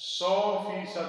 100%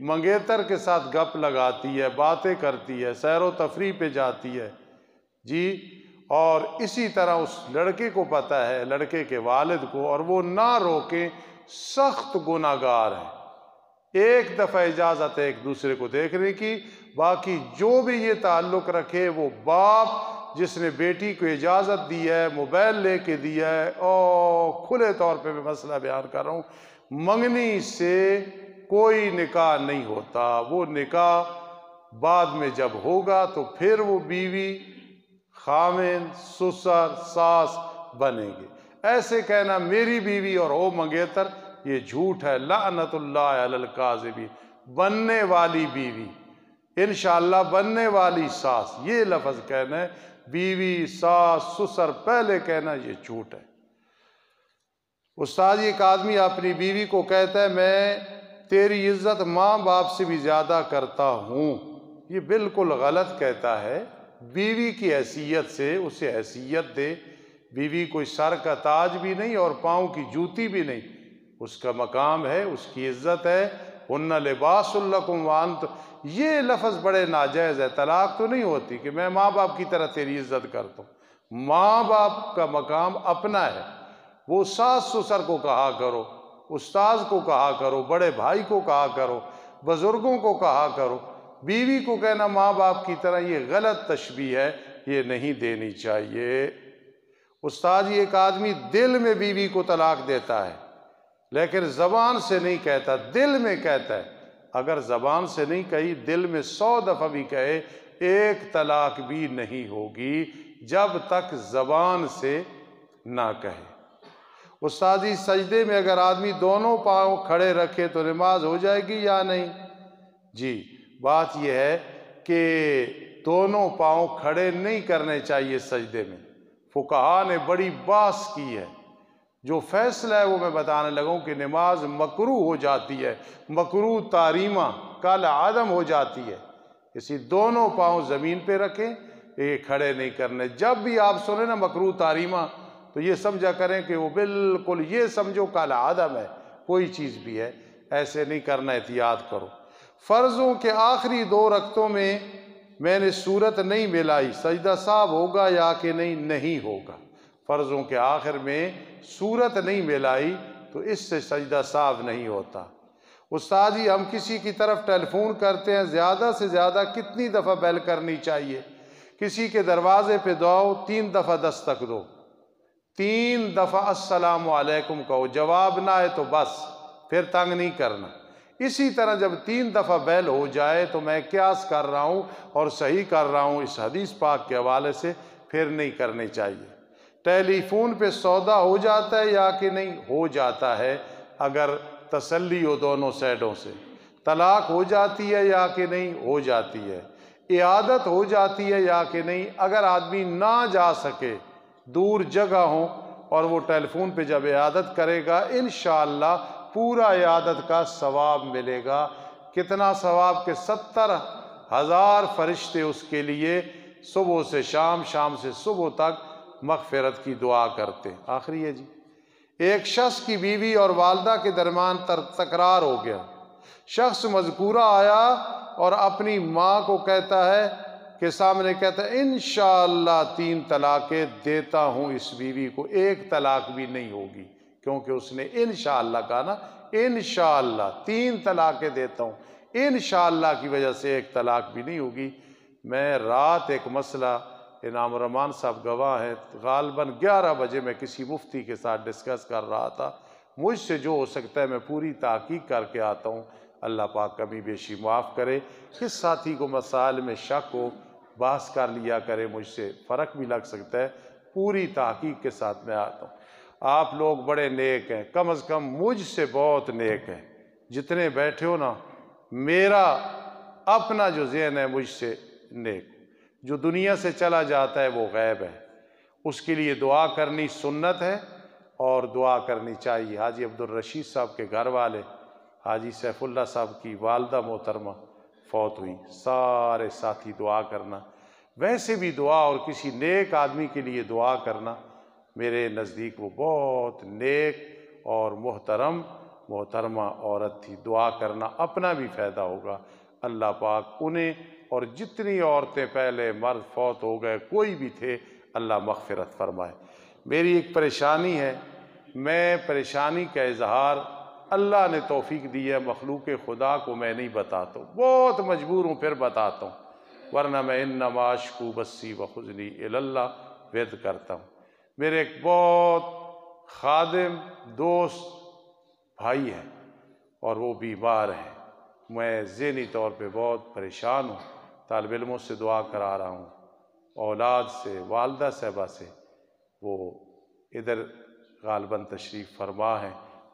منگیتر کے ساتھ گپ لگاتی ہے، باتیں کرتی ہے، سیر و تفریح پہ جاتی ہے جی، اور اسی طرح اس لڑکے کو پتہ ہے، لڑکے کے والد کو، اور وہ نہ روکیں، سخت گناہ گار ہیں۔ ایک دفعہ اجازت ہے ایک دوسرے کو دیکھنے کی، باقی جو بھی یہ تعلق رکھے، وہ باپ جس نے بیٹی کو اجازت دی ہے، موبائل لے کے دیا ہے، اور کھلے طور پہ میں مسئلہ بیان کر رہا ہوں، منگنی سے کوئی نکاح نہیں ہوتا۔ وہ نکاح بعد میں جب ہوگا تو پھر وہ بیوی، خامن، سسر، ساس بنے گی۔ ایسے کہنا میری بیوی اور او منگیتر، یہ جھوٹ ہے۔ لعنت اللہ علی الکاذبین، بننے والی بیوی، انشاءاللہ بننے والی ساس، یہ لفظ کہنا ہے، بیوی، ساس، سسر پہلے کہنا، یہ جھوٹ ہے۔ استاد، ایک آدمی اپنی بیوی کو کہتا ہے میں تیری عزت ماں باپ سے بھی زیادہ کرتا ہوں، یہ بالکل غلط کہتا ہے۔ بیوی کی حیثیت سے اسے حیثیت دے۔ بیوی کوئی سر کا تاج بھی نہیں اور پاؤں کی جوتی بھی نہیں، اس کا مقام ہے، اس کی عزت ہے۔ ہن لباس لکم وانتم، یہ لفظ بڑے ناجائز ہے۔ طلاق تو نہیں ہوتی کہ میں ماں باپ کی طرح تیری عزت کرتا ہوں۔ ماں باپ کا مقام اپنا ہے، وہ ساس سسر کو کہا کرو، استاذ کو کہا کرو، بڑے بھائی کو کہا کرو، بزرگوں کو کہا کرو۔ بیوی کو کہنا ماں باپ کی طرح، یہ غلط تشبیہ ہے، یہ نہیں دینی چاہیے۔ استاد، ایک آدمی دل میں بیوی کو طلاق دیتا ہے لیکن زبان سے نہیں کہتا، دل میں کہتا ہے۔ اگر زبان سے نہیں کہی، دل میں 100 دفعہ بھی کہے، ایک طلاق بھی نہیں ہوگی جب تک زبان سے نہ کہے۔ استادی، سجدے میں اگر آدمی دونوں پاؤں کھڑے رکھے تو نماز ہو جائے گی یا نہیں؟ جی، بات یہ ہے کہ دونوں پاؤں کھڑے نہیں کرنے چاہیے سجدے میں۔ فقہا نے بڑی بحث کی ہے، جو فیصلہ ہے وہ میں بتانے لگا ہوں کہ نماز مکروہ ہو جاتی ہے، مکروہ تحریمہ کل عدم ہو جاتی ہے۔ اسی دونوں پاؤں زمین پہ رکھیں، یہ کھڑے نہیں کرنے۔ جب بھی آپ سنیں نا مکروہ تحریمہ، تو یہ سمجھا کریں کہ وہ بالکل یہ سمجھو کل عدم ہے، کوئی چیز بھی ہے، ایسے نہیں کرنا، احتیاط کرو۔ فرضوں کے آخری 2 رکعتوں میں نے صورت نہیں ملائی، سجدہ صاحب ہوگا یا کہ نہیں ہوگا۔ فرضوں کے آخر میں صورت نہیں ملائی تو اس سے سجدہ صاحب نہیں ہوتا۔ استاد جی، ہم کسی کی طرف ٹیلی فون کرتے ہیں، زیادہ سے زیادہ کتنی دفعہ بیل کرنی چاہیے؟ کسی کے دروازے پہ دعاؤ 3 دفعہ دستک دو، 3 دفعہ السلام علیکم کہو، جواب نہ آئے تو بس، پھر تنگ نہیں کرنا۔ اسی طرح جب 3 دفعہ بیل ہو جائے تو میں قیاس کر رہا ہوں اور صحیح کر رہا ہوں اس حدیث پاک کے حوالے سے، پھر نہیں کرنی چاہیے۔ ٹیلی فون پہ سودا ہو جاتا ہے یا کہ نہیں؟ ہو جاتا ہے، اگر تسلی ہو دونوں سائڈوں سے۔ طلاق ہو جاتی ہے یا کہ نہیں؟ ہو جاتی ہے۔ اعادت ہو جاتی ہے یا کہ نہیں؟ اگر آدمی نہ جا سکے، دور جگہ ہوں، اور وہ ٹیلی فون پہ جب اعادت کرے گا، انشاءاللہ پورا اعادت کا ثواب ملے گا۔ کتنا ثواب؟ کہ 70,000 فرشتے اس کے لیے صبح سے شام، شام سے صبح تک مغفرت کی دعا کرتے ہیں۔ آخری ہے جی، ایک شخص کی بیوی اور والدہ کے درمیان تکرار ہو گیا۔ شخص مذکورہ آیا اور اپنی ماں کو کہتا ہے کہ سامنے کہتا ہے انشاءاللہ 3 طلاقیں دیتا ہوں اس بیوی کو، 1 طلاق بھی نہیں ہوگی، کیونکہ اس نے انشاءاللہ کہا نا، انشاءاللہ 3 طلاقیں دیتا ہوں، انشاءاللہ کی وجہ سے 1 طلاق بھی نہیں ہوگی۔ میں رات ایک مسئلہ، انعام الرحمان صاحب گواہ ہیں، غالباً 11 بجے میں کسی مفتی کے ساتھ ڈسکس کر رہا تھا۔ مجھ سے جو ہو سکتا ہے میں پوری تحقیق کر کے آتا ہوں، اللہ پاک کمی بیشی معاف کرے۔ کس ساتھی کو مسائل میں شک ہو، بحث کر لیا کرے، مجھ سے فرق بھی لگ سکتا ہے، پوری تحقیق کے ساتھ میں آتا ہوں۔ آپ لوگ بڑے نیک ہیں، کم از کم مجھ سے بہت نیک ہیں، جتنے بیٹھے ہو نا، میرا اپنا جو ذہن ہے مجھ سے نیک، جو دنیا سے چلا جاتا ہے وہ غیب ہے، اس کے لیے دعا کرنی سنت ہے اور دعا کرنی چاہیے۔ حاجی عبدالرشید صاحب کے گھر والے، حاجی سیف اللہ صاحب کی والدہ محترمہ فوت ہوئی، سارے ساتھی دعا کرنا، ویسے بھی دعا اور کسی نیک آدمی کے لیے دعا کرنا، میرے نزدیک وہ بہت نیک اور محترم محترمہ عورت تھی، دعا کرنا اپنا بھی فائدہ ہوگا۔ اللہ پاک انہیں اور جتنی عورتیں پہلے مرد فوت ہو گئے کوئی بھی تھے، اللہ مغفرت فرمائے۔ میری ایک پریشانی ہے، میں پریشانی کا اظہار اللہ نے توفیق دی ہے، مخلوق خدا کو میں نہیں بتاتا ہوں، بہت مجبور ہوں پھر بتاتا ہوں، ورنہ میں انما اشکو بسی و حزنی الی اللہ ورد کرتا ہوں۔ میرے ایک بہت خادم دوست بھائی ہیں اور وہ بیمار ہیں، میں ذہنی طور پہ بہت پریشان ہوں، طالب علموں سے دعا کرا رہا ہوں، اولاد سے، والدہ صاحبہ سے، وہ ادھر غالباً تشریف فرما ہے۔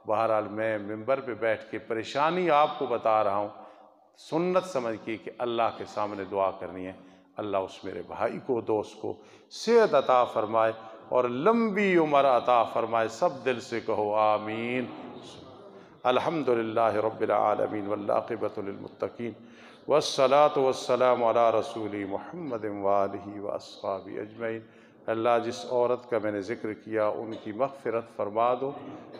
بہرحال میں ممبر پہ بیٹھ کے پریشانی آپ کو بتا رہا ہوں، سنت سمجھ کے کہ اللہ کے سامنے دعا کرنی ہے۔ اللہ اس میرے بھائی کو، دوست کو صحت عطا فرمائے اور لمبی عمر عطا فرمائے، سب دل سے کہو آمین۔ الحمدللہ رب العالمین والعاقبۃ للمتقین والصلاة والسلام علی رسول محمد وآلہ واصحابہ اجمعین۔ اللہ جس عورت کا میں نے ذکر کیا ان کی مغفرت فرما دو،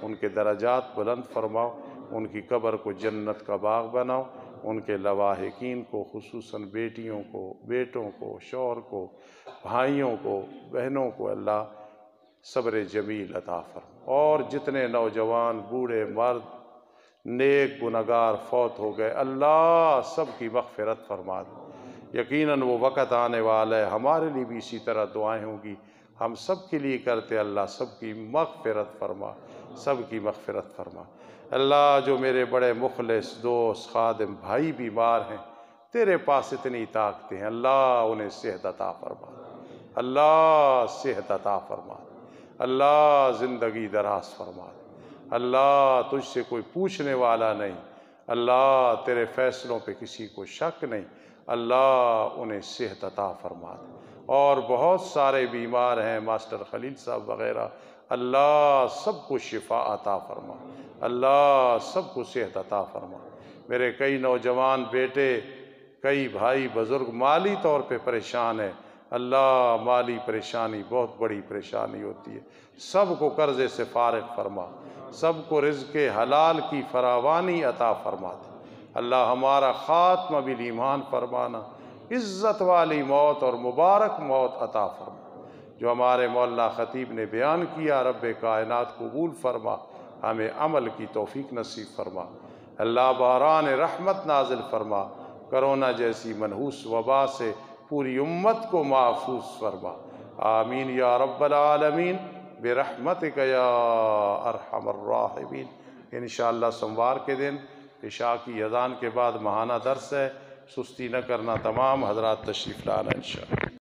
ان کے درجات بلند فرماؤ، ان کی قبر کو جنت کا باغ بناؤ، ان کے لواحقین کو، خصوصاً بیٹیوں کو، بیٹوں کو، شوہر کو، بھائیوں کو، بہنوں کو اللہ صبر جمیل عطا فرما، اور جتنے نوجوان، بوڑھے، مرد، نیک، گنہگار فوت ہو گئے اللہ سب کی مغفرت فرما دے۔ یقیناً وہ وقت آنے والا ہے، ہمارے لیے بھی اسی طرح دعائیں ہوں گی، ہم سب کے لیے کرتے، اللہ سب کی مغفرت فرما، سب کی مغفرت فرما۔ اللہ جو میرے بڑے مخلص دوست خادم بھائی بیمار ہیں، تیرے پاس اتنی طاقتیں ہیں، اللہ انہیں صحت عطا فرما، اللہ صحت عطا فرما، اللہ زندگی دراز فرما، اللہ تجھ سے کوئی پوچھنے والا نہیں، اللہ تیرے فیصلوں پہ کسی کو شک نہیں، اللہ انہیں صحت عطا فرما دے۔ اور بہت سارے بیمار ہیں، ماسٹر خلیل صاحب وغیرہ، اللہ سب کو شفا عطا فرما، اللہ سب کو صحت عطا فرما۔ میرے کئی نوجوان بیٹے، کئی بھائی بزرگ مالی طور پہ پریشان ہیں، اللہ مالی پریشانی بہت بڑی پریشانی ہوتی ہے، سب کو قرضے سے فارغ فرما، سب کو رزق حلال کی فراوانی عطا فرما دے۔ اللہ ہمارا خاتمہ بالایمان فرمانا، عزت والی موت اور مبارک موت عطا فرما۔ جو ہمارے مولانا خطیب نے بیان کیا، رب کائنات قبول فرما، ہمیں عمل کی توفیق نصیب فرما۔ اللہ باران رحمت نازل فرما، کرونا جیسی منحوس وبا سے پوری امت کو محفوظ فرما، آمین یا رب العالمین برحمتک یا ارحم الراحمین۔ انشاءاللہ سوموار کے دن عشاء کی اذان کے بعد ماہانہ درس ہے، سستی نہ کرنا، تمام حضرات تشریف لانا انشاءاللہ۔